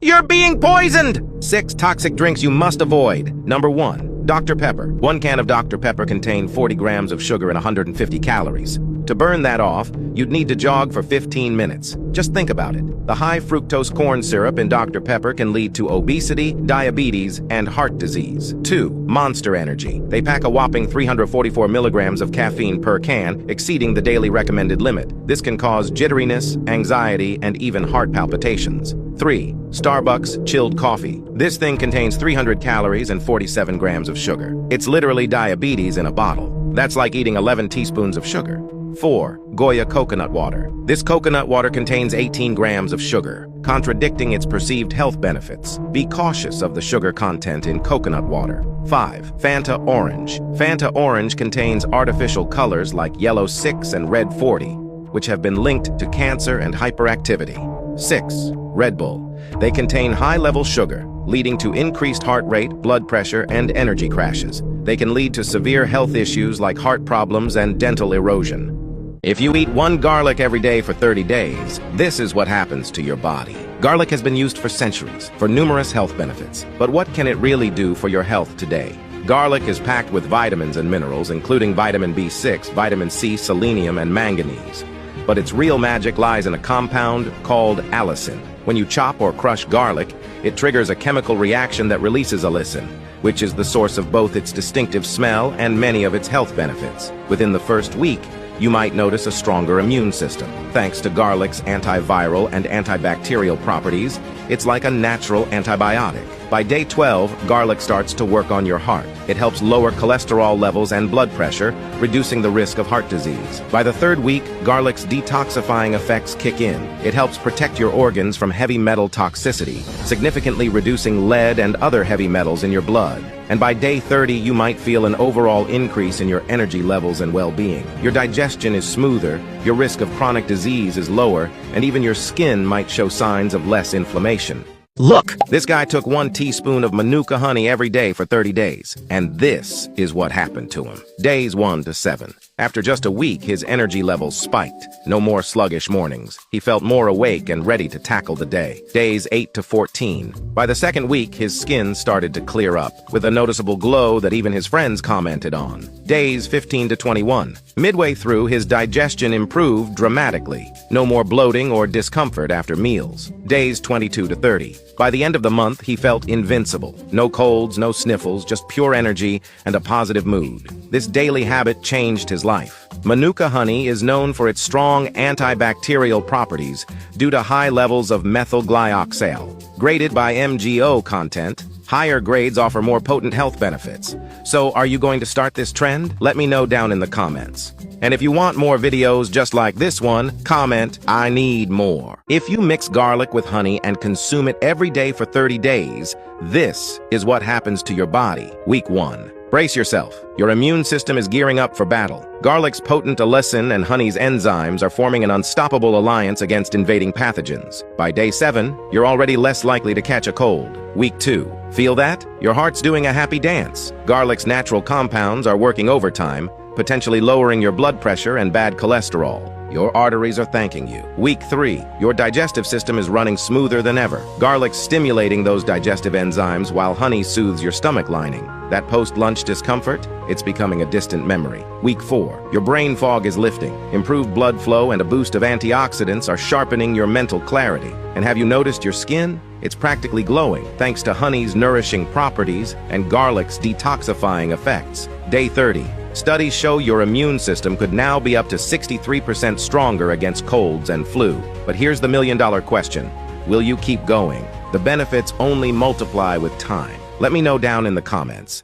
You're being poisoned! 6 toxic drinks you must avoid. Number 1, Dr. Pepper. 1 can of Dr. Pepper contains 40 grams of sugar and 150 calories. To burn that off, you'd need to jog for 15 minutes. Just think about it. The high fructose corn syrup in Dr. Pepper can lead to obesity, diabetes, and heart disease. 2, Monster Energy. They pack a whopping 344 milligrams of caffeine per can, exceeding the daily recommended limit. This can cause jitteriness, anxiety, and even heart palpitations. 3, Starbucks chilled coffee. This thing contains 300 calories and 47 grams of sugar. It's literally diabetes in a bottle. That's like eating 11 teaspoons of sugar. 4, Goya coconut water. This coconut water contains 18 grams of sugar, contradicting its perceived health benefits. Be cautious of the sugar content in coconut water. 5, Fanta Orange. Fanta Orange contains artificial colors like yellow 6 and red 40, which have been linked to cancer and hyperactivity. 6, Red Bull. They contain high-level sugar, leading to increased heart rate, blood pressure, and energy crashes. They can lead to severe health issues like heart problems and dental erosion. If you eat 1 garlic every day for 30 days, this is what happens to your body. Garlic has been used for centuries for numerous health benefits. But what can it really do for your health today? Garlic is packed with vitamins and minerals, including vitamin B6, vitamin C, selenium, and manganese. But its real magic lies in a compound called allicin. When you chop or crush garlic, it triggers a chemical reaction that releases allicin, which is the source of both its distinctive smell and many of its health benefits. Within the first week, you might notice a stronger immune system. Thanks to garlic's antiviral and antibacterial properties, it's like a natural antibiotic. By day 12, garlic starts to work on your heart. It helps lower cholesterol levels and blood pressure, reducing the risk of heart disease. By the 3rd week, garlic's detoxifying effects kick in. It helps protect your organs from heavy metal toxicity, significantly reducing lead and other heavy metals in your blood. And by day 30, you might feel an overall increase in your energy levels and well-being. Your digestion is smoother, your risk of chronic disease is lower, and even your skin might show signs of less inflammation. Look! This guy took 1 teaspoon of Manuka honey every day for 30 days, and this is what happened to him. Days 1 to 7. After just a week, his energy levels spiked. No more sluggish mornings. He felt more awake and ready to tackle the day. Days 8 to 14. By the 2nd week, his skin started to clear up, with a noticeable glow that even his friends commented on. Days 15 to 21. Midway through, his digestion improved dramatically. No more bloating or discomfort after meals. Days 22 to 30. By the end of the month, he felt invincible. No colds, no sniffles, just pure energy and a positive mood. This daily habit changed his life. Manuka honey is known for its strong antibacterial properties due to high levels of methylglyoxal. Graded by MGO content, higher grades offer more potent health benefits. So, are you going to start this trend? Let me know down in the comments. And if you want more videos just like this one, comment, "I need more." If you mix garlic with honey and consume it every day for 30 days, this is what happens to your body. Week 1. Brace yourself. Your immune system is gearing up for battle. Garlic's potent allicin and honey's enzymes are forming an unstoppable alliance against invading pathogens. By day 7, you're already less likely to catch a cold. Week 2. Feel that? Your heart's doing a happy dance. Garlic's natural compounds are working overtime, potentially lowering your blood pressure and bad cholesterol. Your arteries are thanking you. Week 3. Your digestive system is running smoother than ever. Garlic's stimulating those digestive enzymes while honey soothes your stomach lining. That post-lunch discomfort? It's becoming a distant memory. Week 4. Your brain fog is lifting. Improved blood flow and a boost of antioxidants are sharpening your mental clarity. And have you noticed your skin? It's practically glowing, thanks to honey's nourishing properties and garlic's detoxifying effects. Day 30. Studies show your immune system could now be up to 63% stronger against colds and flu. But here's the million-dollar question. Will you keep going? The benefits only multiply with time. Let me know down in the comments.